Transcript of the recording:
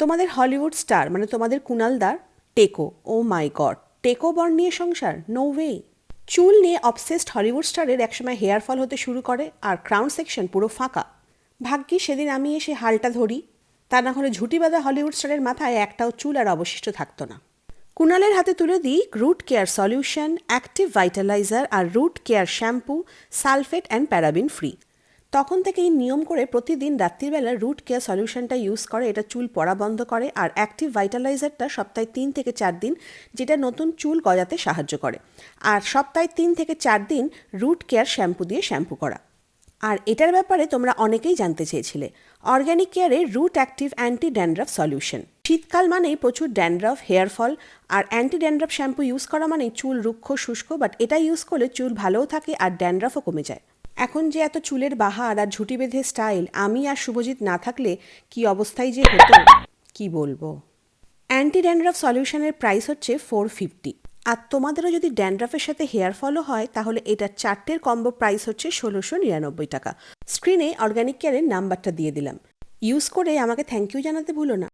তোমাদের Hollywood star মানে তোমাদের কুনালদার টেকো, ও মাই গড, টেকো বর নিয়ে সংসার, নো ওয়ে। চুল নিয়ে অবসেসড হলিউড স্টারের একসময় হেয়ার ফল হতে শুরু করে আর ক্রাউন সেকশন পুরো ফাঁকা। ভাগ্যি সেদিন আমি এসে হালটা ধরি, তা না হলে ঝুঁটি বাঁধা হলিউড স্টারের মাথায় একটাও চুল আর অবশিষ্ট থাকতো না। কুনালের হাতে তুলে দিই root care solution, active vitalizer আর root care shampoo, sulphate and paraben free. তখন থেকেই নিয়ম করে প্রতিদিন রাত্রিবেলা রুট কেয়ার সলিউশনটা ইউজ করে, এটা চুল পড়া বন্ধ করে, আর অ্যাক্টিভ ভাইটালাইজারটা সপ্তাহে 3 থেকে 4 দিন, যেটা নতুন চুল গজাতে সাহায্য করে, আর সপ্তাহে 3 থেকে 4 দিন রুট কেয়ার শ্যাম্পু দিয়ে শ্যাম্পু করা। আর এটার ব্যাপারে তোমরা অনেকেই জানতে চেয়েছিলে, অর্গ্যানিক কেয়ারের root active anti dandruff solution. শীতকাল মানেই প্রচুর ড্যান্ড্রাফ, হেয়ার ফল, আর অ্যান্টি ড্যান্ড্রাফ শ্যাম্পু ইউজ করা মানেই চুল রুক্ষ শুষ্ক, বাট এটা ইউজ করলে চুল ভালোও থাকে আর ড্যান্ড্রাফও কমে যায়। এখন যে এত চুলের বাহার আর ঝুঁটি বেঁধে স্টাইল, আমি আর শুভজিৎ না থাকলে কি অবস্থায় যে হতো কি বলবো। অ্যান্টি ড্যান্ড্রাফ সলিউশনের প্রাইস হচ্ছে 450, আর তোমাদেরও যদি ড্যান্ড্রাফের সাথে হেয়ার ফলও হয় তাহলে এটা 4টের কম্বো প্রাইস হচ্ছে 1699 টাকা। স্ক্রিনে অর্গ্যানিক কেয়ারের নাম্বারটা দিয়ে দিলাম, ইউজ করে আমাকে থ্যাংক ইউ জানাতে ভুলো না।